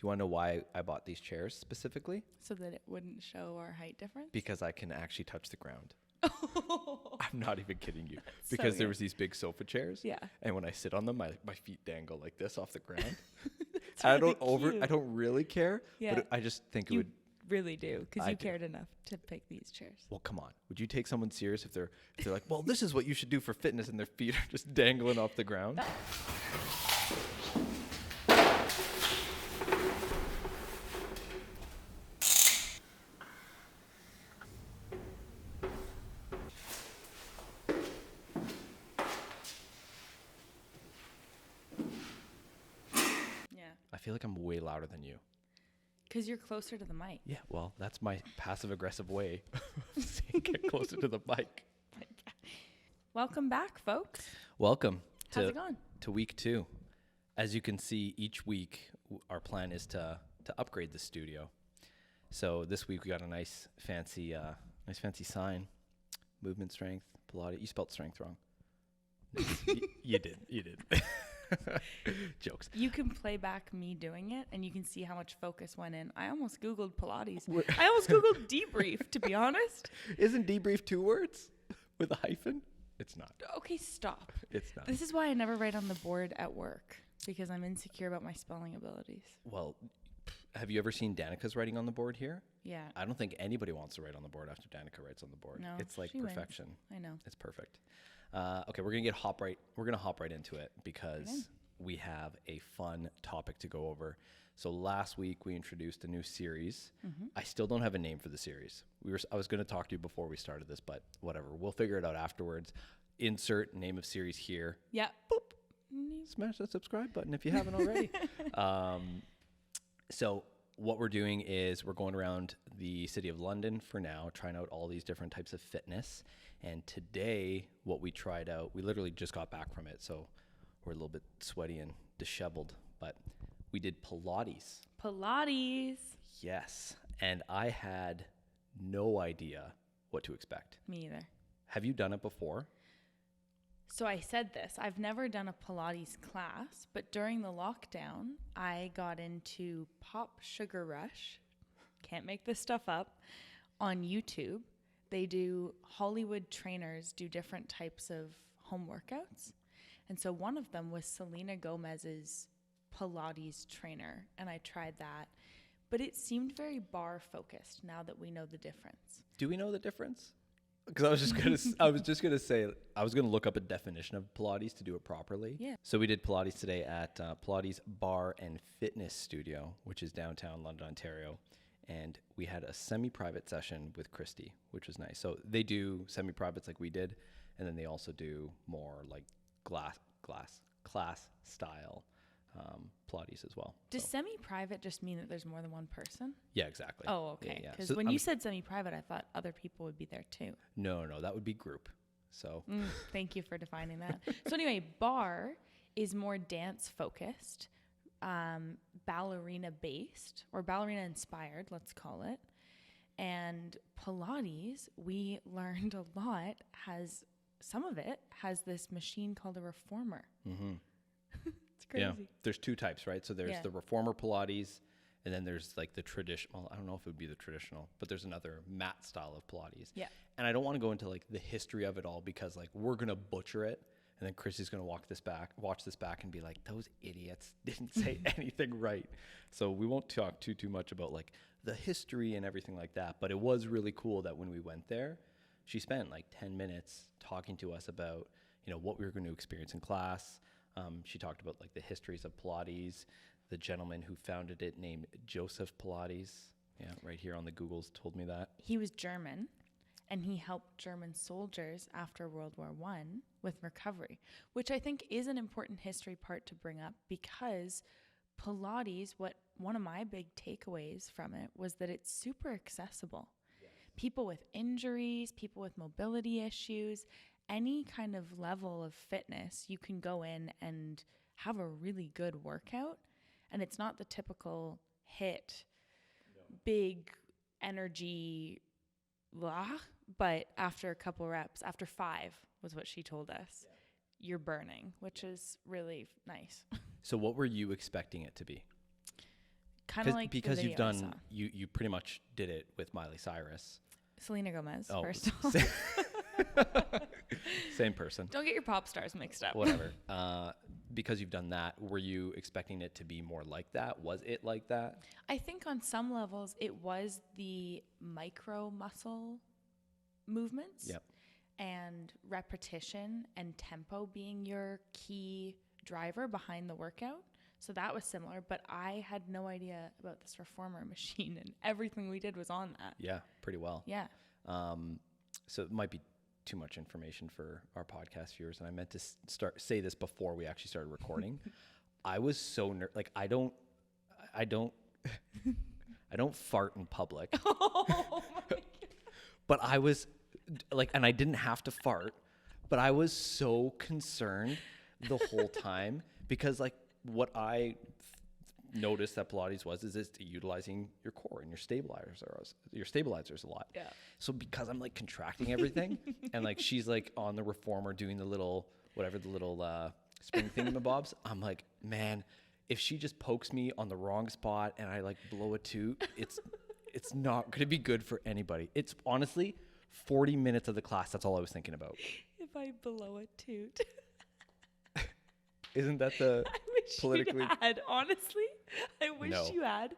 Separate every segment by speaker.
Speaker 1: you want to know why I bought these chairs specifically?
Speaker 2: So that it wouldn't show our height difference?
Speaker 1: Because I can actually touch the ground. I'm not even kidding you. Because there was these big sofa chairs.
Speaker 2: Yeah.
Speaker 1: And when I sit on them, my feet dangle like this off the ground.
Speaker 2: Really
Speaker 1: I don't really care.
Speaker 2: Yeah.
Speaker 1: But I just think it
Speaker 2: You
Speaker 1: would.
Speaker 2: really do, because
Speaker 1: I
Speaker 2: you
Speaker 1: do.
Speaker 2: cared enough to pick these chairs.
Speaker 1: Well, come on. Would you take someone serious if they're like, well, this is what you should do for fitness, and their feet are just dangling off the ground?
Speaker 2: Yeah.
Speaker 1: I feel like I'm way louder than you.
Speaker 2: Because you're closer to the mic.
Speaker 1: Yeah, well, that's my passive-aggressive way of saying get closer to the mic.
Speaker 2: Welcome back, folks.
Speaker 1: Welcome
Speaker 2: How's it going?
Speaker 1: to week 2. As you can see, each week our plan is to upgrade the studio. So this week we got a nice fancy sign, movement strength, Pilates. You spelled strength wrong. You did. Jokes.
Speaker 2: You can play back me doing it, and you can see how much focus went in. I almost Googled Pilates. I almost Googled debrief, to be honest.
Speaker 1: Isn't debrief 2 words with a hyphen? It's not.
Speaker 2: Okay, stop.
Speaker 1: It's not.
Speaker 2: This is why I never write on the board at work, because I'm insecure about my spelling abilities.
Speaker 1: Well, have you ever seen Danica's writing on the board here?
Speaker 2: Yeah.
Speaker 1: I don't think anybody wants to write on the board after Danica writes on the board.
Speaker 2: No,
Speaker 1: It's like
Speaker 2: she wins.
Speaker 1: perfection.
Speaker 2: I know.
Speaker 1: It's perfect. Okay, we're gonna hop right into it because we have a fun topic to go over. So last week we introduced a new series.
Speaker 2: Mm-hmm.
Speaker 1: I still don't have a name for the series. I was gonna talk to you before we started this, but whatever. We'll figure it out afterwards. Insert name of series here.
Speaker 2: Yeah.
Speaker 1: Boop. Smash that subscribe button if you haven't already. So what we're doing is we're going around the city of London for now, trying out all these different types of fitness. And today, what we tried out, we literally just got back from it, so we're a little bit sweaty and disheveled, but we did Pilates.
Speaker 2: Pilates.
Speaker 1: Yes. And I had no idea what to expect.
Speaker 2: Me either.
Speaker 1: Have you done it before?
Speaker 2: So I said this, I've never done a Pilates class, but during the lockdown, I got into Pop Sugar Rush, can't make this stuff up, on YouTube. They do, Hollywood trainers do different types of home workouts. And so one of them was Selena Gomez's Pilates trainer, and I tried that. But it seemed very bar focused now that we know the difference.
Speaker 1: Do we know the difference? Because I was just gonna look up a definition of Pilates to do it properly.
Speaker 2: Yeah.
Speaker 1: So we did Pilates today at Pilates Barre and Fitness Studio, which is downtown London, Ontario, and we had a semi-private session with Christy, which was nice. So they do semi-privates like we did, and then they also do more like class style Pilates as well.
Speaker 2: Does
Speaker 1: So,
Speaker 2: semi-private just mean that there's more than one person?
Speaker 1: yeah, exactly.
Speaker 2: Oh, okay.
Speaker 1: Yeah.
Speaker 2: Because
Speaker 1: So
Speaker 2: when you said semi-private, I thought other people would be there too.
Speaker 1: No, that would be group. So
Speaker 2: Thank you for defining that. So anyway, bar is more dance focused, ballerina based, or ballerina inspired, let's call it. And Pilates, we learned a lot, some of it has this machine called a reformer.
Speaker 1: mm-hmm.
Speaker 2: It's crazy.
Speaker 1: Yeah, there's 2 types, right? So there's the reformer Pilates, and then there's like the traditional, I don't know if it would be the traditional, but there's another mat style of Pilates.
Speaker 2: Yeah.
Speaker 1: And I don't want to go into like the history of it all because like we're going to butcher it. And then Chrissy's going to watch this back and be like, those idiots didn't say anything right. So we won't talk too much about like the history and everything like that. But it was really cool that when we went there, she spent like 10 minutes talking to us about, what we were going to experience in class. She talked about like the histories of Pilates. The gentleman who founded it named Joseph Pilates. Yeah, right here on the Googles told me that.
Speaker 2: He was German, and he helped German soldiers after World War I with recovery, which I think is an important history part to bring up because Pilates, one of my big takeaways from it was that it's super accessible. Yes. People with injuries, people with mobility issues, any kind of level of fitness, you can go in and have a really good workout. And it's not the typical HIIT, big energy, but after a couple reps, after 5 was what she told us, you're burning, which is really nice.
Speaker 1: So what were you expecting it to be?
Speaker 2: Kind of like
Speaker 1: because
Speaker 2: the
Speaker 1: you've
Speaker 2: video I saw.
Speaker 1: done you pretty much did it with Miley Cyrus.
Speaker 2: Selena Gomez,
Speaker 1: Oh,
Speaker 2: first of all.
Speaker 1: Same person.
Speaker 2: Don't get your pop stars mixed up.
Speaker 1: Whatever. Because you've done that, were you expecting it to be more like that? Was it like that?
Speaker 2: I think on some levels it was the micro muscle movements.
Speaker 1: Yep.
Speaker 2: And repetition and tempo being your key driver behind the workout. So that was similar, but I had no idea about this reformer machine, and everything we did was on that.
Speaker 1: Yeah, pretty well.
Speaker 2: Yeah.
Speaker 1: So it might be too much information for our podcast viewers, and I meant to say this before we actually started recording. I was so I don't fart in public.
Speaker 2: Oh my God.
Speaker 1: But I was and I didn't have to fart, but I was so concerned the whole time because what I noticed that Pilates is utilizing your core and your stabilizers a lot.
Speaker 2: Yeah.
Speaker 1: So because I'm contracting everything and she's on the reformer doing the little spring thingamabobs, I'm like, man, if she just pokes me on the wrong spot and I blow a toot, it's not going to be good for anybody. It's honestly 40 minutes of the class. That's all I was thinking about.
Speaker 2: If I blow a toot.
Speaker 1: Isn't that the
Speaker 2: I wish
Speaker 1: politically?
Speaker 2: you had, honestly. I wish
Speaker 1: No.
Speaker 2: you had.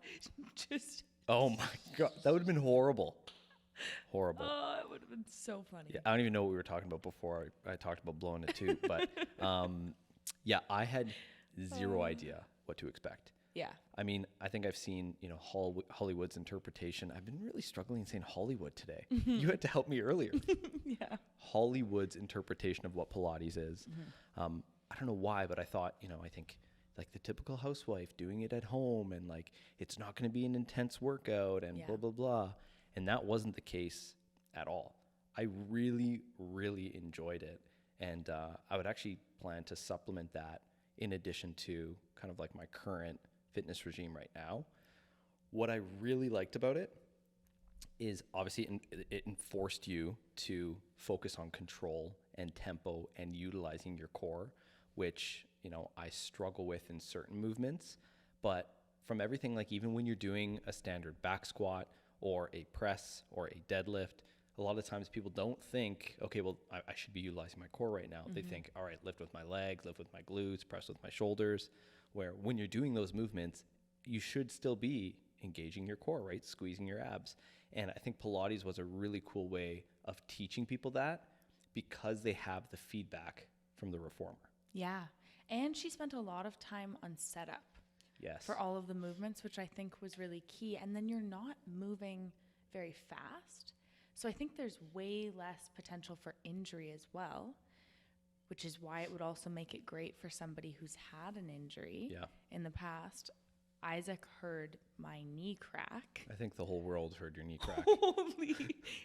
Speaker 2: Just.
Speaker 1: Oh my God. That would have been horrible. Horrible.
Speaker 2: Oh, it would have been so funny.
Speaker 1: Yeah, I don't even know what we were talking about before I talked about blowing a toot. But yeah, I had zero idea what to expect.
Speaker 2: Yeah.
Speaker 1: I mean, I think I've seen, Hollywood's interpretation. I've been really struggling saying Hollywood today. You had to help me earlier.
Speaker 2: Yeah.
Speaker 1: Hollywood's interpretation of what Pilates is. I don't know why, but I thought, I think the typical housewife doing it at home and it's not going to be an intense workout and blah, blah, blah. And that wasn't the case at all. I really, really enjoyed it. And I would actually plan to supplement that in addition to kind of my current fitness regime right now. What I really liked about it is obviously it enforced you to focus on control and tempo and utilizing your core, which, I struggle with in certain movements. But from everything, even when you're doing a standard back squat or a press or a deadlift, a lot of times people don't think, okay, well, I should be utilizing my core right now. They think, all right, lift with my legs, lift with my glutes, press with my shoulders. Where when you're doing those movements, you should still be engaging your core, right? Squeezing your abs. And I think Pilates was a really cool way of teaching people that because they have the feedback from the reformer.
Speaker 2: Yeah. And she spent a lot of time on setup.
Speaker 1: Yes.
Speaker 2: For all of the movements, which I think was really key. And then you're not moving very fast. So I think there's way less potential for injury as well, which is why it would also make it great for somebody who's had an injury in the past. Isaac heard my knee crack.
Speaker 1: I think the whole world heard your knee crack.
Speaker 2: Holy,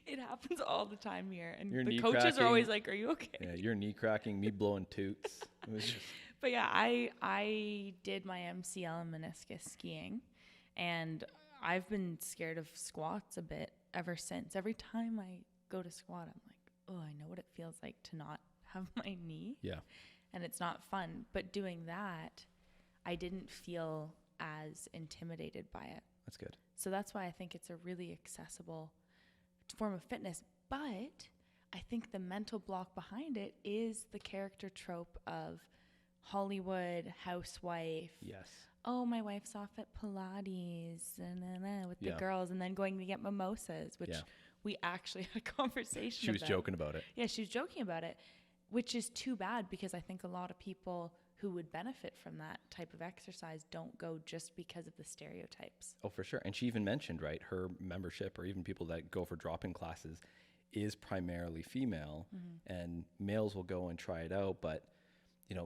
Speaker 2: it happens all the time here. And
Speaker 1: Your
Speaker 2: the
Speaker 1: knee
Speaker 2: coaches
Speaker 1: cracking.
Speaker 2: are always like, are you okay?
Speaker 1: Yeah, your knee cracking, me blowing toots. It was just...
Speaker 2: But yeah, I did my MCL and meniscus skiing, and I've been scared of squats a bit ever since. Every time I go to squat, I'm like, oh, I know what it feels like to not have my knee.
Speaker 1: Yeah.
Speaker 2: And it's not fun. But doing that, I didn't feel as intimidated by it.
Speaker 1: That's good.
Speaker 2: So that's why I think it's a really accessible form of fitness. But I think the mental block behind it is the character trope of Hollywood housewife.
Speaker 1: Yes.
Speaker 2: Oh, my wife's off at Pilates with the girls, and then going to get mimosas, which we actually had a conversation
Speaker 1: She was joking about it.
Speaker 2: Yeah, she was joking about it, which is too bad because I think a lot of people who would benefit from that type of exercise don't go just because of the stereotypes.
Speaker 1: Oh, for sure. And she even mentioned, right, her membership or even people that go for drop-in classes is primarily female, and males will go and try it out, but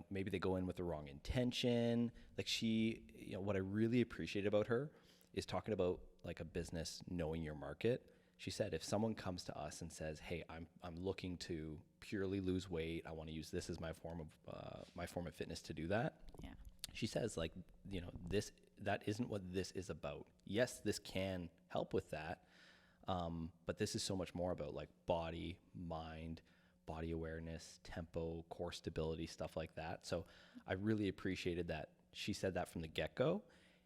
Speaker 1: maybe they go in with the wrong intention. She, what I really appreciate about her is talking about a business knowing your market. She said, if someone comes to us and says, hey, I'm looking to purely lose weight, I want to use this as my form of fitness to do that.
Speaker 2: Yeah.
Speaker 1: She says that isn't what this is about. Yes, this can help with that. But this is so much more about body, mind, body awareness, tempo, core stability, stuff like that. So I really appreciated that she said that from the get-go.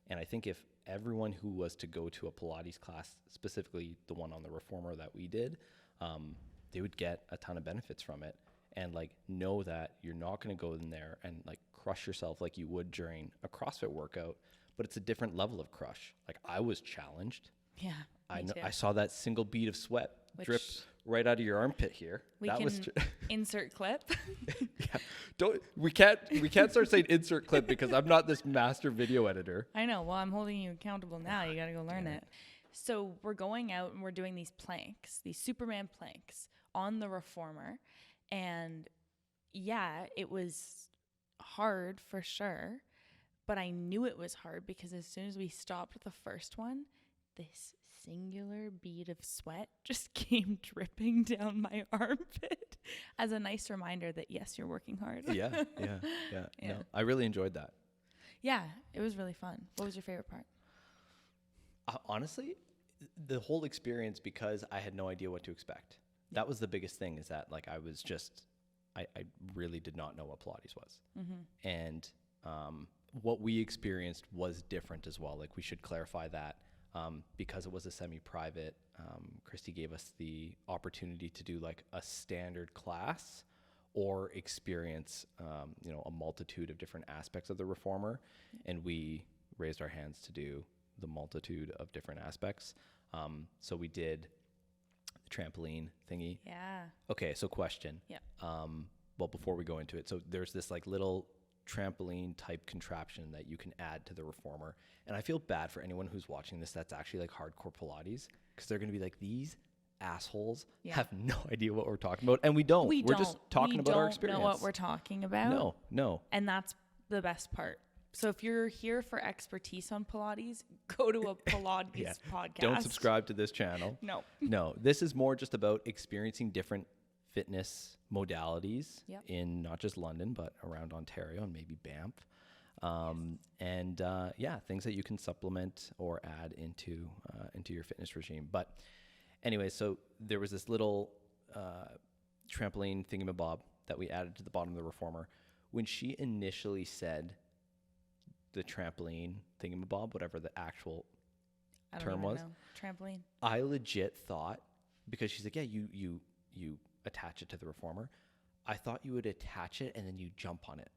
Speaker 1: And I think if everyone who was to go to a Pilates class, specifically the one on the reformer that we did, they would get a ton of benefits from it. And like, know that you're not going to go in there and like crush yourself like you would during a CrossFit workout, but it's a different level of crush. Like, I was challenged.
Speaker 2: Yeah.
Speaker 1: I saw that single bead of sweat drip right out of your armpit here.
Speaker 2: We
Speaker 1: that
Speaker 2: can
Speaker 1: was
Speaker 2: insert clip.
Speaker 1: Yeah. We can't start saying insert clip because I'm not this master video editor.
Speaker 2: I know. Well, I'm holding you accountable now. You got to go learn it. So we're going out and we're doing these planks, these Superman planks on the reformer. And yeah, it was hard for sure, but I knew it was hard because as soon as we stopped the first one, this singular bead of sweat just came dripping down my armpit as a nice reminder that yes, you're working hard.
Speaker 1: Yeah. No, I really enjoyed that.
Speaker 2: Yeah, it was really fun. What was your favorite part?
Speaker 1: Honestly, the whole experience, because I had no idea what to expect. That was the biggest thing, is that like I really did not know what Pilates was. Mm-hmm. And what we experienced was different as well. Like, we should clarify that. Because it was a semi-private, Christy gave us the opportunity to do like a standard class or experience, a multitude of different aspects of the reformer. And we raised our hands to do the multitude of different aspects. So we did the trampoline thingy.
Speaker 2: Yeah.
Speaker 1: Okay, so question.
Speaker 2: Yeah.
Speaker 1: Well, before we go into it, so there's this like little trampoline type contraption that you can add to the reformer. And I feel bad for anyone who's watching this that's actually like hardcore Pilates, because they're going to be like, these assholes have no idea what we're talking about. And we don't. We're just talking about our experience.
Speaker 2: We don't know what we're talking about.
Speaker 1: No.
Speaker 2: And that's the best part. So if you're here for expertise on Pilates, go to a Pilates podcast.
Speaker 1: Don't subscribe to this channel. No, this is more just about experiencing different fitness modalities in not just London, but around Ontario and maybe Banff. Things that you can supplement or add into your fitness regime. But anyway, so there was this little trampoline thingamabob that we added to the bottom of the reformer. When she initially said the trampoline thingamabob, whatever the actual term was,
Speaker 2: trampoline,
Speaker 1: I legit thought, because she's like, yeah, you attach it to the reformer. I thought you would attach it and then you jump on it.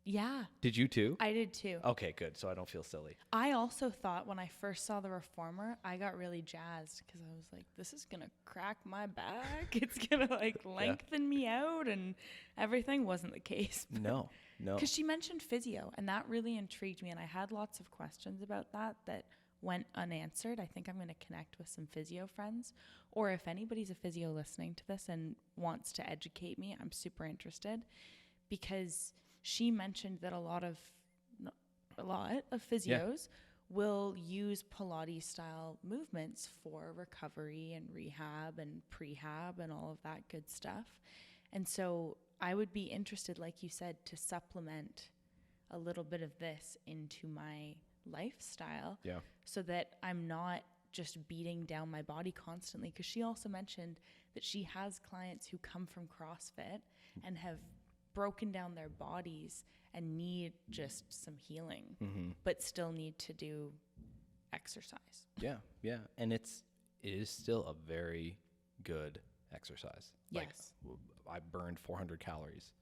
Speaker 2: Yeah.
Speaker 1: Did you too?
Speaker 2: I did too.
Speaker 1: Okay, good. So I don't feel silly.
Speaker 2: I also thought when I first saw the reformer, I got really jazzed because I was like, this is going to crack my back. It's going to like lengthen me out, and everything wasn't the case.
Speaker 1: No.
Speaker 2: Because she mentioned physio, and that really intrigued me. And I had lots of questions about that went unanswered. I think I'm going to connect with some physio friends, or if anybody's a physio listening to this and wants to educate me, I'm super interested, because she mentioned that a lot of physios will use Pilates style movements for recovery and rehab and prehab and all of that good stuff. And so I would be interested, like you said, to supplement a little bit of this into my lifestyle, so that I'm not just beating down my body constantly. Because she also mentioned that she has clients who come from CrossFit and have broken down their bodies and need just some healing, but still need to do exercise. Yeah.
Speaker 1: And it is still a very good exercise.
Speaker 2: Yes.
Speaker 1: Like, I burned 400 calories.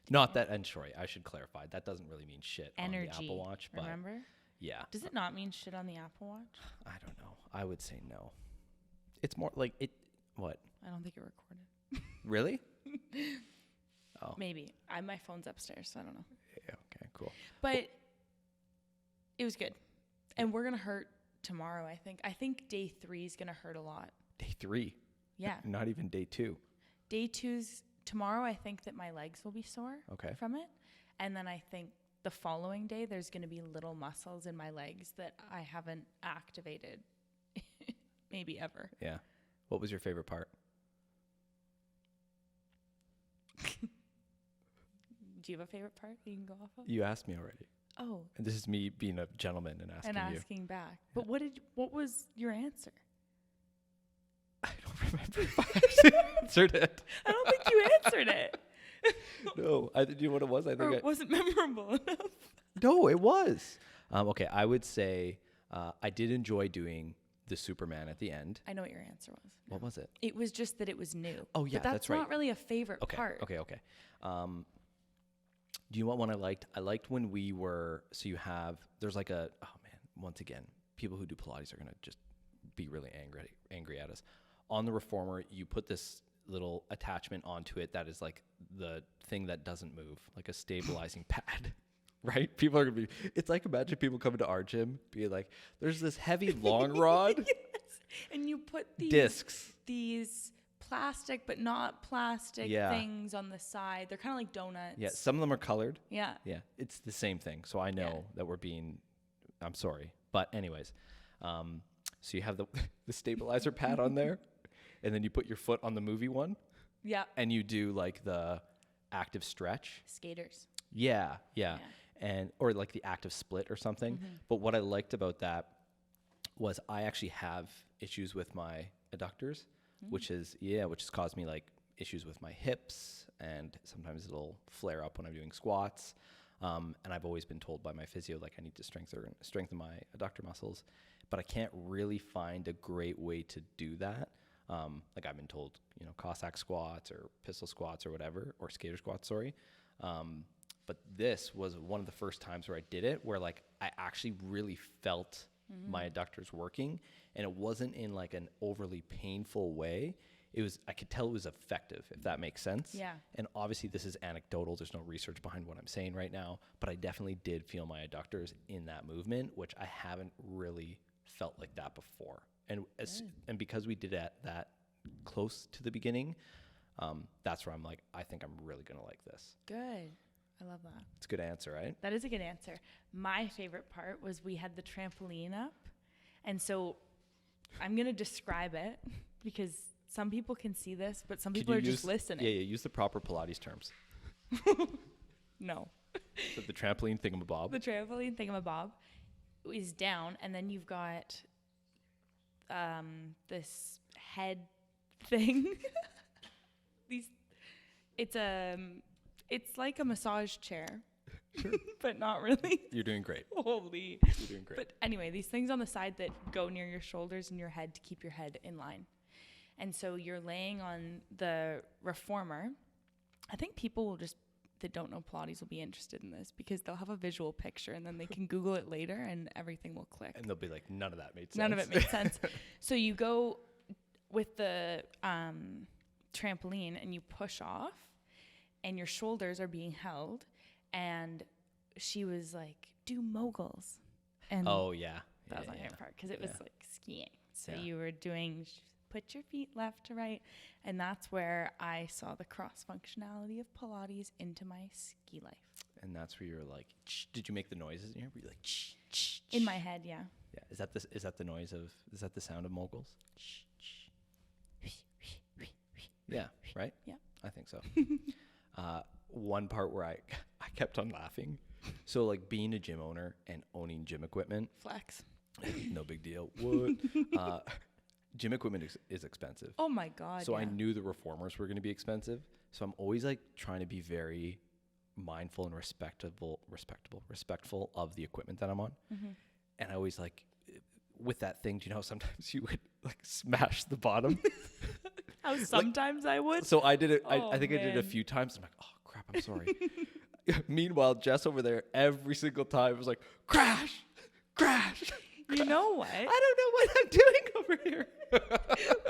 Speaker 1: Not that, and sorry, I should clarify, that doesn't really mean shit
Speaker 2: Energy,
Speaker 1: on the Apple Watch. But
Speaker 2: remember?
Speaker 1: Yeah.
Speaker 2: Does it not mean shit on the Apple Watch?
Speaker 1: I don't know. I would say no. It's more like it. What?
Speaker 2: I don't think it recorded.
Speaker 1: Really? Oh.
Speaker 2: Maybe. My phone's upstairs, so I don't know.
Speaker 1: Yeah, okay, cool.
Speaker 2: But it was good. And we're going to hurt tomorrow, I think. I think day 3 is going to hurt a lot.
Speaker 1: Day 3?
Speaker 2: Yeah.
Speaker 1: Not even day 2?
Speaker 2: Day 2's tomorrow. I think that my legs will be sore from it. And then I think the following day, there's going to be little muscles in my legs that I haven't activated maybe ever.
Speaker 1: Yeah. What was your favorite part?
Speaker 2: Do you have a favorite part you can go off of?
Speaker 1: You asked me already.
Speaker 2: Oh.
Speaker 1: And this is me being a gentleman and asking you.
Speaker 2: Back. But what was your answer?
Speaker 1: I don't remember if I actually answered it.
Speaker 2: I don't think you answered it.
Speaker 1: No. Do you know what it was? I think
Speaker 2: it wasn't memorable enough.
Speaker 1: No, it was. Okay, I would say I did enjoy doing the Superman at the end.
Speaker 2: I know what your answer was.
Speaker 1: What was it?
Speaker 2: It was just that it was new.
Speaker 1: Oh, yeah,
Speaker 2: but
Speaker 1: that's right.
Speaker 2: not really a favorite part.
Speaker 1: Okay. Do you know what one I liked? I liked when we were, so there's like once again, people who do Pilates are going to just be really angry at us. On the reformer, you put this little attachment onto it that is like the thing that doesn't move, like a stabilizing pad, right? People are going to be, it's like, imagine people coming to our gym being like, there's this heavy long rod.
Speaker 2: Yes. And you put these plastic but not plastic things on the side. They're kind of like donuts.
Speaker 1: Yeah, some of them are colored.
Speaker 2: Yeah.
Speaker 1: Yeah, it's the same thing. So I know that I'm sorry. But anyways, so you have the stabilizer pad on there, and then you put your foot on the movie one.
Speaker 2: Yeah.
Speaker 1: And you do like the active stretch.
Speaker 2: Skaters.
Speaker 1: Yeah. Or like the active split or something. Mm-hmm. But what I liked about that was I actually have issues with my adductors. Which has caused me like issues with my hips, and sometimes it'll flare up when I'm doing squats. And I've always been told by my physio, like I need to strengthen my adductor muscles, but I can't really find a great way to do that. Like I've been told, Cossack squats or pistol squats or whatever, or skater squats, sorry. But this was one of the first times where I did it, where like I actually really felt my adductors working, and it wasn't in like an overly painful way. I could tell it was effective, if that makes sense.
Speaker 2: Yeah.
Speaker 1: And obviously this is anecdotal. There's no research behind what I'm saying right now, but I definitely did feel my adductors in that movement, which I haven't really felt like that before. And because we did that close to the beginning, that's where I'm like, I think I'm really going to like this.
Speaker 2: Good. I love that.
Speaker 1: It's a good answer, right?
Speaker 2: That is a good answer. My favorite part was we had the trampoline up. And so I'm going to describe it because some people can see this, but some people are just listening.
Speaker 1: Yeah, use the proper Pilates terms.
Speaker 2: No.
Speaker 1: So the trampoline thingamabob.
Speaker 2: The trampoline thingamabob is down, and then you've got this head thing. It's like a massage chair, sure. But not really.
Speaker 1: You're doing great.
Speaker 2: Holy.
Speaker 1: You're doing great.
Speaker 2: But anyway, these things on the side that go near your shoulders and your head to keep your head in line. And so you're laying on the reformer. I think people that don't know Pilates will be interested in this because they'll have a visual picture and then they can Google it later and everything will click.
Speaker 1: And they'll be like, none of that made sense.
Speaker 2: None of it made sense. So you go with the trampoline and you push off, and your shoulders are being held, and she was like, do moguls. And that was my favorite part because it was like skiing. So you were doing put your feet left to right, and that's where I saw the cross functionality of Pilates into my ski life.
Speaker 1: And that's where you're like, did you make the noises in here? Were you like,
Speaker 2: in my head, yeah.
Speaker 1: Yeah. Is that the sound of moguls? Yeah, right?
Speaker 2: Yeah.
Speaker 1: I think so. One part where I kept on laughing. So like being a gym owner and owning gym equipment.
Speaker 2: Flex.
Speaker 1: No big deal. What? Gym equipment is expensive.
Speaker 2: Oh my God.
Speaker 1: So I knew the reformers were going to be expensive. So I'm always like trying to be very mindful and respectful of the equipment that I'm on. Mm-hmm. And I always like, with that thing, do you know, sometimes you would like smash the bottom.
Speaker 2: How sometimes I would.
Speaker 1: So I did it. I think I did it a few times. I'm like, oh crap, I'm sorry. Meanwhile, Jess over there, every single time was like, crash.
Speaker 2: You know what?
Speaker 1: I don't know what I'm doing over here.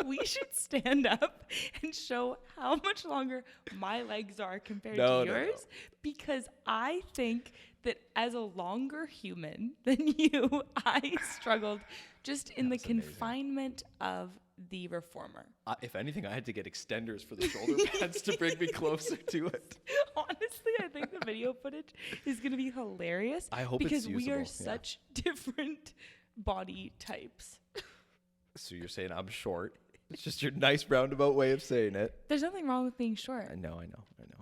Speaker 2: We should stand up and show how much longer my legs are compared to yours. Because I think that as a longer human than you, I struggled just in the confinement of the reformer.
Speaker 1: If anything, I had to get extenders for the shoulder pads to bring me closer to it.
Speaker 2: Honestly, I think the video footage is going to be hilarious.
Speaker 1: I hope
Speaker 2: because
Speaker 1: it's usable.
Speaker 2: we are such different body types.
Speaker 1: So you're saying I'm short? It's just your nice roundabout way of saying it.
Speaker 2: There's nothing wrong with being short.
Speaker 1: I know.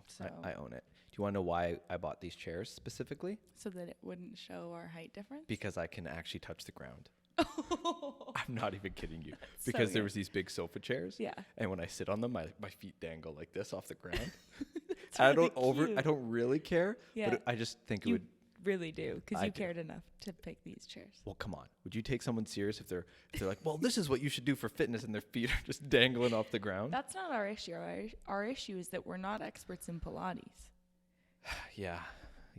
Speaker 2: So.
Speaker 1: I own it. Do you want to know why I bought these chairs specifically?
Speaker 2: So that it wouldn't show our height difference?
Speaker 1: Because I can actually touch the ground. I'm not even kidding you. Because there was these big sofa chairs.
Speaker 2: Yeah.
Speaker 1: And when I sit on them, my feet dangle like this off the ground.
Speaker 2: I don't
Speaker 1: really care.
Speaker 2: Yeah.
Speaker 1: But I just think
Speaker 2: you would really do because you
Speaker 1: do.
Speaker 2: cared enough to pick these chairs.
Speaker 1: Well, come on. Would you take someone serious if they're like, well, this is what you should do for fitness, and their feet are just dangling off the ground?
Speaker 2: That's not our issue. Our issue is that we're not experts in Pilates.
Speaker 1: Yeah.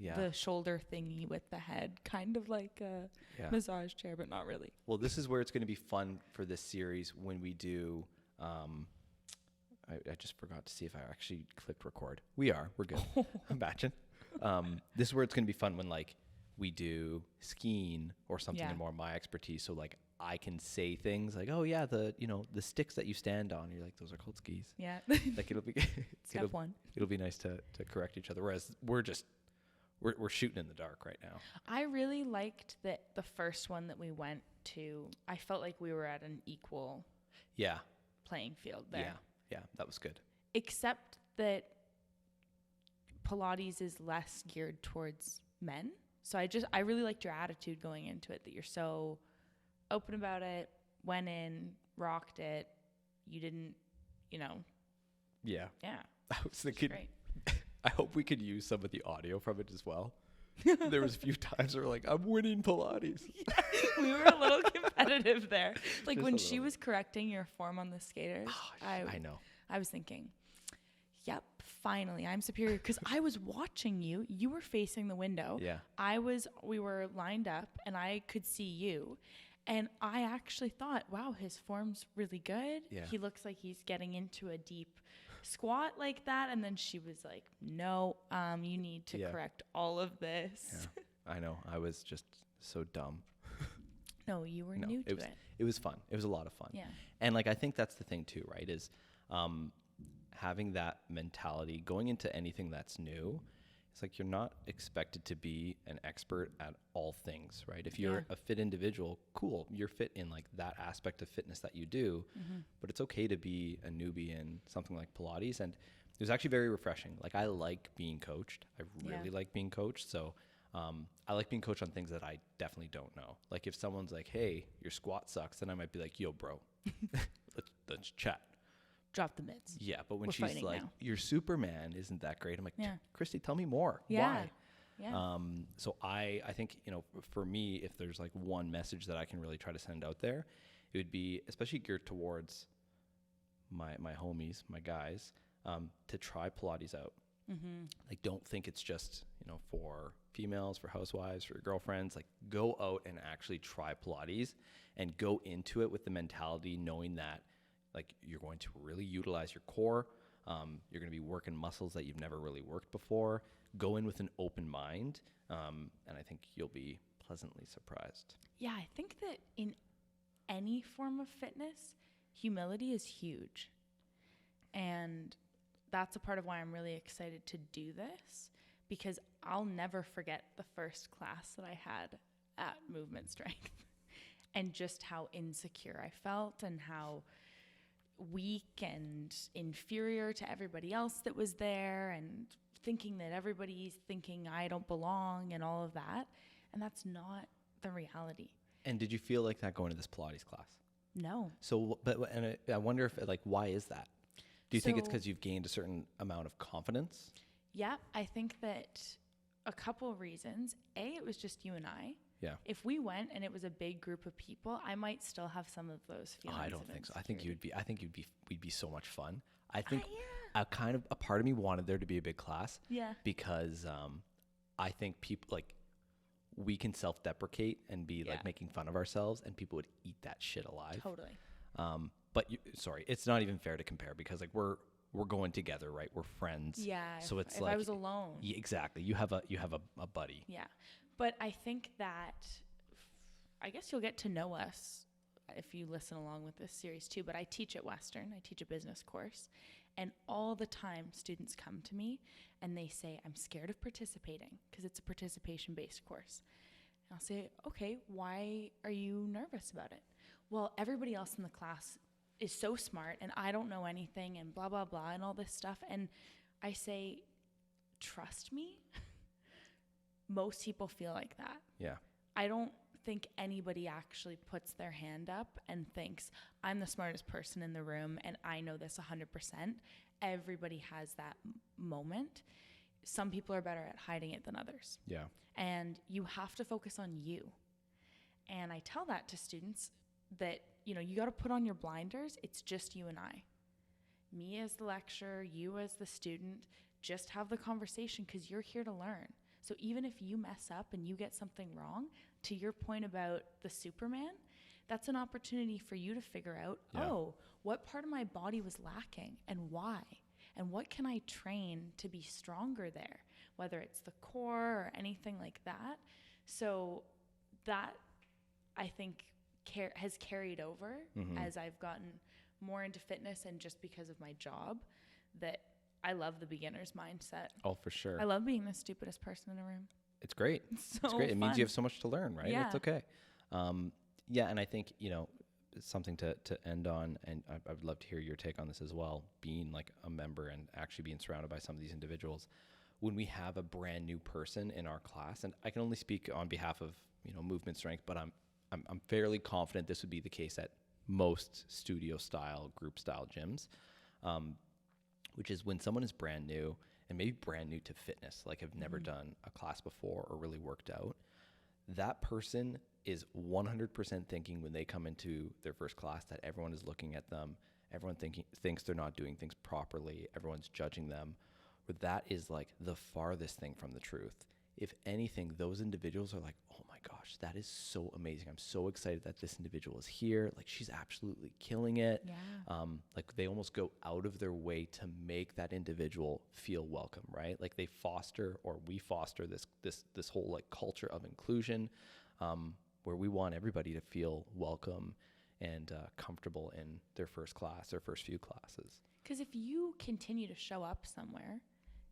Speaker 2: The shoulder thingy with the head, kind of like a massage chair, but not really.
Speaker 1: Well, this is where it's going to be fun for this series when we do. I just forgot to see if I actually clicked record. We're good. Imagine. This is where it's going to be fun when like we do skiing or something in more my expertise. So like I can say things like, oh yeah, the sticks that you stand on. You're like, those are called skis.
Speaker 2: Yeah.
Speaker 1: Like it'll be
Speaker 2: Step one.
Speaker 1: It'll be nice to correct each other. Whereas we're shooting in the dark right now.
Speaker 2: I really liked that the first one that we went to. I felt like we were at an equal playing field there.
Speaker 1: Yeah, that was good.
Speaker 2: Except that Pilates is less geared towards men. So I really liked your attitude going into it, that you're so open about it, went in, rocked it. You didn't,
Speaker 1: Yeah.
Speaker 2: Yeah.
Speaker 1: I was thinking, I hope we could use some of the audio from it as well. There was a few times where we're like, I'm winning Pilates.
Speaker 2: Yeah, we were a little competitive there. Like
Speaker 1: Just
Speaker 2: when
Speaker 1: a
Speaker 2: she
Speaker 1: little.
Speaker 2: was correcting your form on the skaters,
Speaker 1: I know.
Speaker 2: I was thinking, yep, finally, I'm superior. Because I was watching you. You were facing the window.
Speaker 1: Yeah.
Speaker 2: We were lined up and I could see you. And I actually thought, wow, his form's really good.
Speaker 1: Yeah.
Speaker 2: He looks like he's getting into a deep squat like that. And then she was like, no, you need to correct all of this.
Speaker 1: Yeah. I know. I was just so dumb.
Speaker 2: No, you were new to it.
Speaker 1: It was fun. It was a lot of fun.
Speaker 2: Yeah.
Speaker 1: And like I think that's the thing too, right? Is having that mentality going into anything that's new. It's like you're not expected to be an expert at all things, right? If you're a fit individual, cool, you're fit in like that aspect of fitness that you do, but it's okay to be a newbie in something like Pilates. And it was actually very refreshing. Like I like being coached. I really like being coached. So I like being coached on things that I definitely don't know. Like if someone's like, hey, your squat sucks, then I might be like, yo, bro, let's chat.
Speaker 2: Drop the mitts.
Speaker 1: Yeah, but when
Speaker 2: We're
Speaker 1: she's like,
Speaker 2: now.
Speaker 1: your Superman isn't that great, I'm like,
Speaker 2: Yeah.
Speaker 1: Christy, tell me more.
Speaker 2: Yeah.
Speaker 1: Why?
Speaker 2: Yeah.
Speaker 1: So I think, for me, if there's like one message that I can really try to send out there, it would be especially geared towards my homies, my guys, to try Pilates out. Like, don't think it's just, for females, for housewives, for your girlfriends. Like, go out and actually try Pilates and go into it with the mentality knowing that, like, you're going to really utilize your core. You're going to be working muscles that you've never really worked before. Go in with an open mind, and I think you'll be pleasantly surprised.
Speaker 2: Yeah, I think that in any form of fitness, humility is huge. And that's a part of why I'm really excited to do this, because I'll never forget the first class that I had at Movement Strength and just how insecure I felt and how weak and inferior to everybody else that was there, and thinking that everybody's thinking I don't belong and all of that. And that's not the reality.
Speaker 1: And did you feel like that going to this Pilates class?
Speaker 2: No.
Speaker 1: So, I wonder if, like, why is that? Do you think it's because you've gained a certain amount of confidence?
Speaker 2: Yeah, I think that a couple of reasons. A, it was just you and I.
Speaker 1: Yeah.
Speaker 2: If we went and it was a big group of people, I might still have some of those feelings.
Speaker 1: I don't think so. I think we'd be so much fun. I think
Speaker 2: yeah.
Speaker 1: a part of me wanted there to be a big class.
Speaker 2: Yeah.
Speaker 1: Because I think people, like, we can self-deprecate and be like making fun of ourselves, and people would eat that shit alive.
Speaker 2: Totally.
Speaker 1: But it's not even fair to compare, because like we're going together, right? We're friends.
Speaker 2: Yeah.
Speaker 1: So
Speaker 2: if I was alone.
Speaker 1: Yeah, exactly. You have a buddy.
Speaker 2: Yeah. But I think that I guess you'll get to know us if you listen along with this series too. But I teach at Western. I teach a business course. And all the time students come to me and they say, I'm scared of participating, because it's a participation-based course. And I'll say, okay, why are you nervous about it? Well, everybody else in the class is so smart and I don't know anything and blah, blah, blah and all this stuff. And I say, trust me. Most people feel like that.
Speaker 1: Yeah.
Speaker 2: I don't think anybody actually puts their hand up and thinks, I'm the smartest person in the room and I know this 100%. Everybody has that moment. some people are better at hiding it than others.
Speaker 1: Yeah.
Speaker 2: And you have to focus on you. And I tell that to students that, you know, you got to put on your blinders. It's just you and I. Me as the lecturer, you as the student, just have the conversation because you're here to learn. So even if you mess up and you get something wrong, to your point about the Superman, that's an opportunity for you to figure out, oh, what part of my body was lacking and why? And what can I train to be stronger there, whether it's the core or anything like that. So that, I think, has carried over as I've gotten more into fitness, and just because of my job, that I love the beginner's mindset.
Speaker 1: Oh, for sure.
Speaker 2: I love being the stupidest person in a room.
Speaker 1: It's great.
Speaker 2: So
Speaker 1: it's great. It means
Speaker 2: fun.
Speaker 1: you have so much to learn, right?
Speaker 2: Yeah.
Speaker 1: It's okay. Yeah, and I think, you know, something to end on, and I would love to hear your take on this as well, being like a member and actually being surrounded by some of these individuals. When we have a brand new person in our class, and I can only speak on behalf of, you know, Movement Strength, but I'm fairly confident this would be the case at most studio style, group style gyms, which is when someone is brand new and maybe brand new to fitness, like have never done a class before or really worked out, that person is 100% thinking when they come into their first class that everyone is looking at them, everyone thinks they're not doing things properly, everyone's judging them. But that is like the farthest thing from the truth. If anything, those individuals are like, oh my gosh, that is so amazing. I'm so excited that this individual is here. Like, she's absolutely killing it.
Speaker 2: Yeah.
Speaker 1: Like, they almost go out of their way to make that individual feel welcome, right? Like, they foster, or we foster this whole like culture of inclusion, where we want everybody to feel welcome and comfortable in their first class, their first few classes.
Speaker 2: Because if you continue to show up somewhere,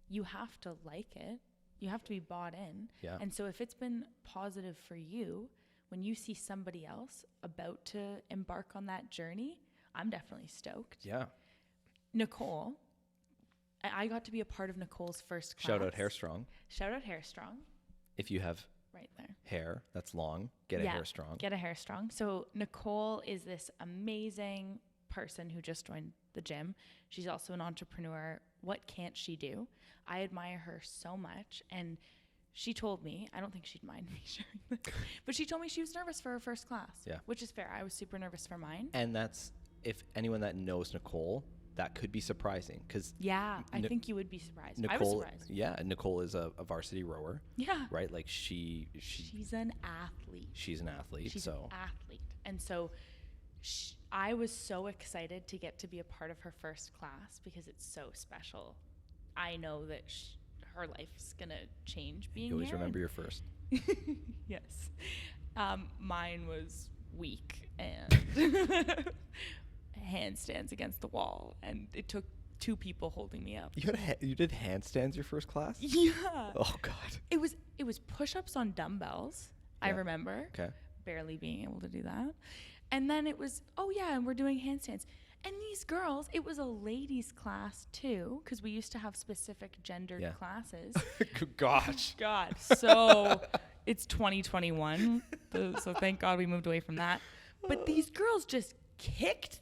Speaker 2: you have to like it. You have to be bought in.
Speaker 1: Yeah.
Speaker 2: And so if it's been positive for you, when you see somebody else about to embark on that journey, I'm definitely stoked.
Speaker 1: Yeah.
Speaker 2: Nicole, I got to be a part of Nicole's first class.
Speaker 1: Shout out Hair Strong.
Speaker 2: Shout out Hair Strong.
Speaker 1: If you have
Speaker 2: right there
Speaker 1: hair that's long, get a Hair Strong.
Speaker 2: Get a Hair Strong. So Nicole is this amazing person who just joined the gym. She's also an entrepreneur. What can't she do? I admire her so much. And she told me, I don't think she'd mind me sharing this, but she told me she was nervous for her first class. Yeah. Which is fair. I was super nervous for mine.
Speaker 1: And that's, if anyone that knows Nicole, that could be surprising, because
Speaker 2: I think you would be surprised.
Speaker 1: Nicole,
Speaker 2: I was surprised.
Speaker 1: Yeah, Nicole is a varsity rower.
Speaker 2: Yeah.
Speaker 1: Right? Like she's
Speaker 2: an athlete.
Speaker 1: She's an athlete.
Speaker 2: She's an athlete. And so I was so excited to get to be a part of her first class because it's so special. I know that her life's going to change being here.
Speaker 1: You always remember your first.
Speaker 2: Yes. Mine was weak and handstands against the wall, and it took 2 people holding me up.
Speaker 1: You did handstands your first class?
Speaker 2: Yeah.
Speaker 1: Oh God.
Speaker 2: It was push-ups on dumbbells. Yeah. I remember.
Speaker 1: Okay.
Speaker 2: Barely being able to do that. And then it was, and we're doing handstands. And these girls, it was a ladies class too, because we used to have specific gendered classes.
Speaker 1: Gosh.
Speaker 2: God. So it's 2021. So thank God we moved away from that. But these girls just kicked.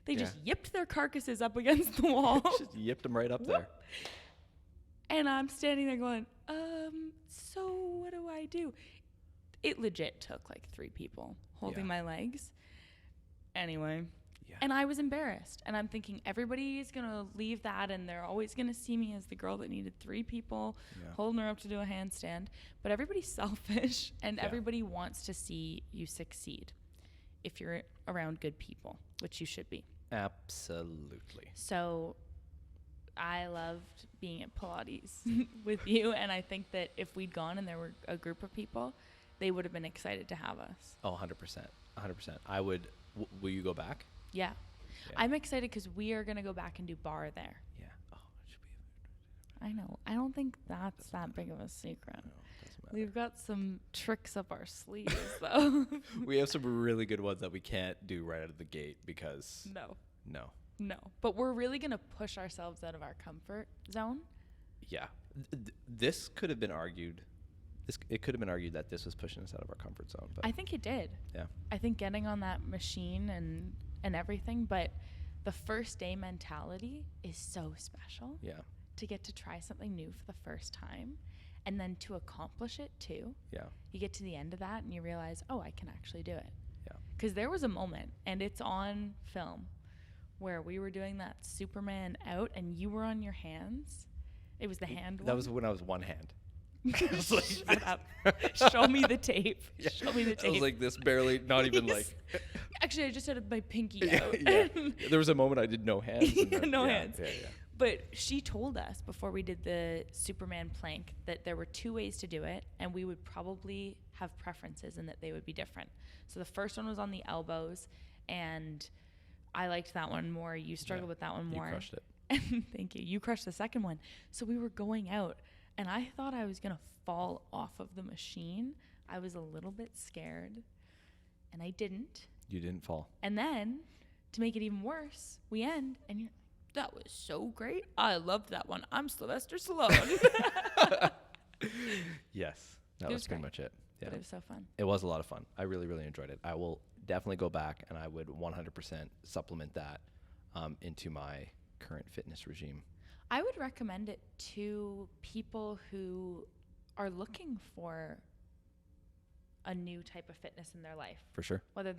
Speaker 2: They just yipped their carcasses up against the wall.
Speaker 1: Just yipped them right up there.
Speaker 2: And I'm standing there going, so what do I do? It legit took like 3 people holding my legs. Anyway. Yeah. And I was embarrassed. And I'm thinking everybody is going to leave that, and they're always going to see me as the girl that needed 3 people holding her up to do a handstand. But everybody's selfish, and everybody wants to see you succeed if you're around good people, which you should be.
Speaker 1: Absolutely.
Speaker 2: So I loved being at Pilates with you, and I think that if we'd gone and there were a group of people, they would have been excited to have us.
Speaker 1: Oh, 100%. 100%. I would. Will you go back?
Speaker 2: Yeah. I'm excited because we are going to go back and do barre there.
Speaker 1: Yeah. Oh, it should be.
Speaker 2: I know. I don't think that's that big of a secret.
Speaker 1: No, doesn't matter.
Speaker 2: We've got some tricks up our sleeves, though.
Speaker 1: We have some really good ones that we can't do right out of the gate because... No.
Speaker 2: But we're really going to push ourselves out of our comfort zone.
Speaker 1: Yeah. This could have been argued... It could have been argued that this was pushing us out of our comfort zone. But
Speaker 2: I think it did.
Speaker 1: Yeah.
Speaker 2: I think getting on that machine and everything, but the first day mentality is so special.
Speaker 1: Yeah.
Speaker 2: to get to try something new for the first time and then to accomplish it too.
Speaker 1: Yeah.
Speaker 2: You get to the end of that and you realize, oh, I can actually do it.
Speaker 1: Yeah.
Speaker 2: Because there was a moment, and it's on film, where we were doing that Superman out and you were on your hands. It was the hand one.
Speaker 1: That was when I was one hand.
Speaker 2: Shut up. Show me the tape.
Speaker 1: Yeah.
Speaker 2: Show me the tape.
Speaker 1: I was like this, barely, not even like.
Speaker 2: Actually, I just had my pinky out.
Speaker 1: Yeah. There was a moment I did no hands. And then,
Speaker 2: No hands.
Speaker 1: Yeah.
Speaker 2: But she told us before we did the Superman plank that there were 2 ways to do it, and we would probably have preferences and that they would be different. So the first one was on the elbows, and I liked that one more. You struggled with that one more.
Speaker 1: You crushed it.
Speaker 2: Thank you. You crushed the second one. So we were going out, and I thought I was going to fall off of the machine. I was a little bit scared, and I didn't.
Speaker 1: You didn't fall.
Speaker 2: And then, to make it even worse, we end, and you're, that was so great. I loved that one. I'm Sylvester Stallone.
Speaker 1: Yes. That was pretty much it. Yeah.
Speaker 2: But it was so fun.
Speaker 1: It was a lot of fun. I really, really enjoyed it. I will definitely go back, and I would 100% supplement that into my current fitness regime.
Speaker 2: I would recommend it to people who are looking for a new type of fitness in their life.
Speaker 1: For sure.
Speaker 2: Whether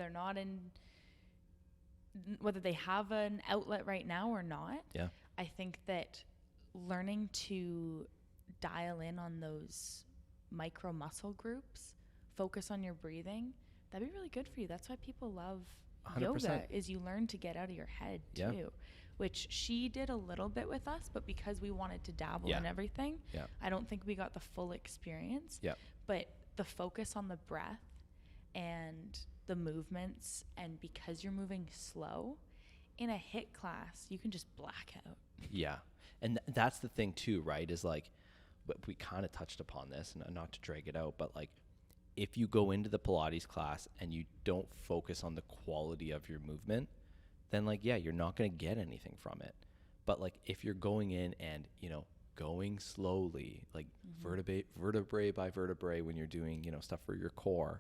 Speaker 2: they have an outlet right now or not.
Speaker 1: Yeah.
Speaker 2: I think that learning to dial in on those micro muscle groups, focus on your breathing, that'd be really good for you. That's why people love
Speaker 1: 100%.
Speaker 2: yoga, is you learn to get out of your head too.
Speaker 1: Yeah.
Speaker 2: Which she did a little bit with us, but because we wanted to dabble in everything, I don't think we got the full experience.
Speaker 1: Yeah.
Speaker 2: But the focus on the breath and the movements, and because you're moving slow, in a HIIT class, you can just black out.
Speaker 1: Yeah. And that's the thing too, right? Is like, we kind of touched upon this, and not to drag it out, but like, if you go into the Pilates class and you don't focus on the quality of your movement, then like, yeah, you're not going to get anything from it. But like, if you're going in and, going slowly, like vertebrae by vertebrae, when you're doing, stuff for your core,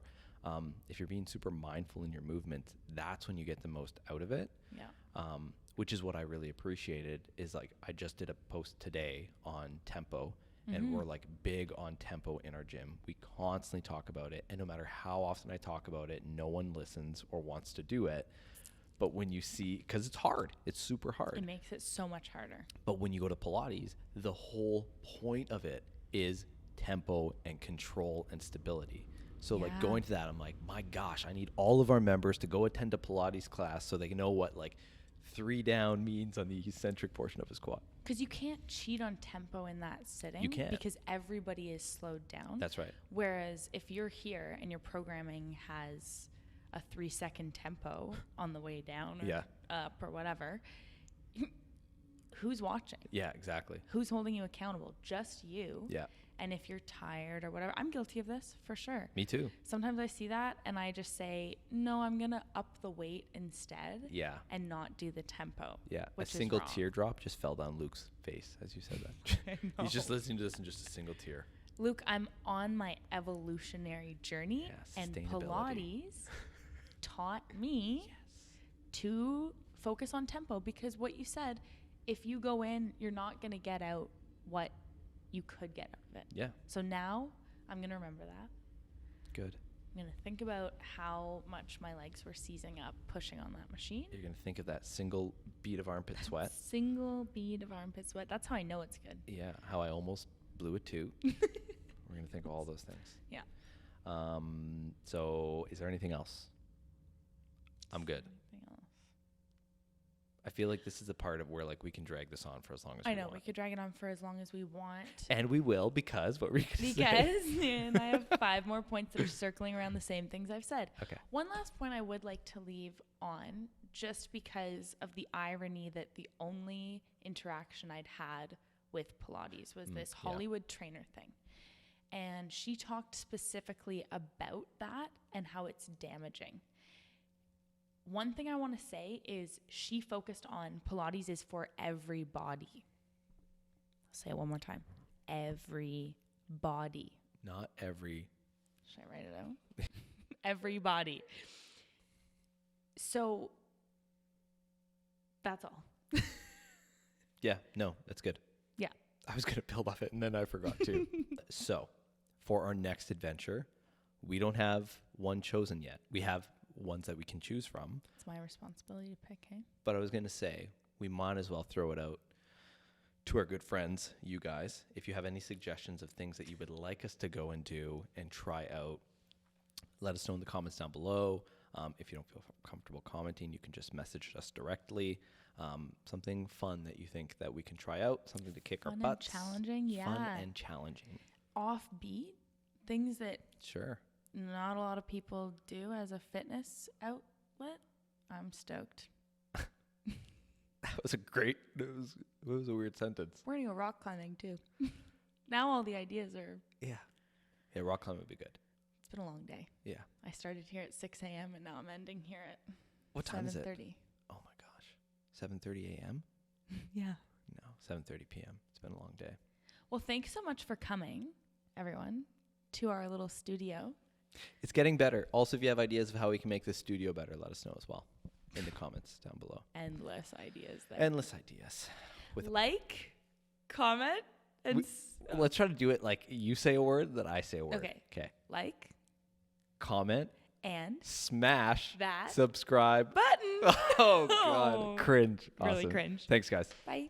Speaker 1: if you're being super mindful in your movements, that's when you get the most out of it.
Speaker 2: Yeah.
Speaker 1: Which is what I really appreciated, is like, I just did a post today on tempo, and we're like big on tempo in our gym. We constantly talk about it, and no matter how often I talk about it, no one listens or wants to do it. But when you see, because it's hard, it's super hard.
Speaker 2: It makes it so much harder.
Speaker 1: But when you go to Pilates, the whole point of it is tempo and control and stability. So like, going to that, I'm like, my gosh, I need all of our members to go attend a Pilates class so they know what like 3 down means on the eccentric portion of a squat.
Speaker 2: Because you can't cheat on tempo in that sitting.
Speaker 1: You can't.
Speaker 2: Because everybody is slowed down.
Speaker 1: That's right.
Speaker 2: Whereas if you're here and your programming has a 3-second tempo on the way down or up or whatever, who's watching?
Speaker 1: Yeah, exactly.
Speaker 2: Who's holding you accountable? Just you.
Speaker 1: Yeah.
Speaker 2: And if you're tired or whatever, I'm guilty of this for sure.
Speaker 1: Me too.
Speaker 2: Sometimes I see that and I just say, no, I'm going to up the weight instead.
Speaker 1: Yeah.
Speaker 2: And not do the tempo.
Speaker 1: Yeah.
Speaker 2: Which
Speaker 1: A single
Speaker 2: is wrong.
Speaker 1: teardrop just fell down Luke's face as you said that. He's just listening to this, and just a single tear.
Speaker 2: Luke, I'm on my evolutionary journey, and
Speaker 1: sustainability.
Speaker 2: Pilates taught me to focus on tempo, because what you said, if you go in, you're not going to get out what you could get out of it.
Speaker 1: Yeah.
Speaker 2: So now I'm going to remember that.
Speaker 1: Good.
Speaker 2: I'm going to think about how much my legs were seizing up pushing on that machine.
Speaker 1: You're going to think of that single bead of armpit sweat.
Speaker 2: Single bead of armpit sweat. That's how I know it's good.
Speaker 1: Yeah. How I almost blew it too. We're going to think of all those things.
Speaker 2: Yeah.
Speaker 1: So is there anything else? I'm good.
Speaker 2: Anything else?
Speaker 1: I feel like this is the part of where like we can drag this on for as long as we want.
Speaker 2: I know, we could drag it on for as long as we want.
Speaker 1: And we will, because what we're going to say.
Speaker 2: And I have 5 more points that are circling around the same things I've said.
Speaker 1: Okay.
Speaker 2: One last point I would like to leave on, just because of the irony that the only interaction I'd had with Pilates was this Hollywood trainer thing. And she talked specifically about that and how it's damaging. One thing I want to say is she focused on Pilates is for everybody. I'll say it one more time. Everybody.
Speaker 1: Not every.
Speaker 2: Should I write it out? Everybody. So that's all.
Speaker 1: Yeah, no, that's good.
Speaker 2: Yeah.
Speaker 1: I was going to build off it and then I forgot to. So for our next adventure, we don't have one chosen yet. We have ones that we can choose from.
Speaker 2: It's my responsibility to pick, hey?
Speaker 1: But I was going to say, we might as well throw it out to our good friends, you guys. If you have any suggestions of things that you would like us to go and do and try out, let us know in the comments down below. If you don't feel comfortable commenting, you can just message us directly. Something fun that you think that we can try out, something to kick our butts.
Speaker 2: Fun and challenging, yeah.
Speaker 1: Fun and challenging.
Speaker 2: Offbeat, things that
Speaker 1: Sure.
Speaker 2: not a lot of people do as a fitness outlet. I'm stoked.
Speaker 1: That was a great, it was a weird sentence.
Speaker 2: We're going to go rock climbing too. Now all the ideas are...
Speaker 1: Yeah. Yeah, rock climbing would be good.
Speaker 2: It's been a long day.
Speaker 1: Yeah.
Speaker 2: I started here at 6 a.m. and now I'm ending here at
Speaker 1: What time is it?
Speaker 2: 7:30.
Speaker 1: Oh my gosh. 7:30 a.m.?
Speaker 2: Yeah.
Speaker 1: No, 7:30 p.m. It's been a long day.
Speaker 2: Well, thanks so much for coming, everyone, to our little studio.
Speaker 1: It's getting better. Also, if you have ideas of how we can make this studio better, let us know as well in the comments down below.
Speaker 2: Endless ideas there.
Speaker 1: Endless ideas.
Speaker 2: Like, comment, and...
Speaker 1: Let's try to do it like you say a word, that I say a word. Okay.
Speaker 2: Like.
Speaker 1: Comment.
Speaker 2: And.
Speaker 1: Smash.
Speaker 2: That.
Speaker 1: Subscribe.
Speaker 2: Button.
Speaker 1: Oh, God. Cringe.
Speaker 2: Really
Speaker 1: Awesome.
Speaker 2: cringe.
Speaker 1: Thanks, guys.
Speaker 2: Bye.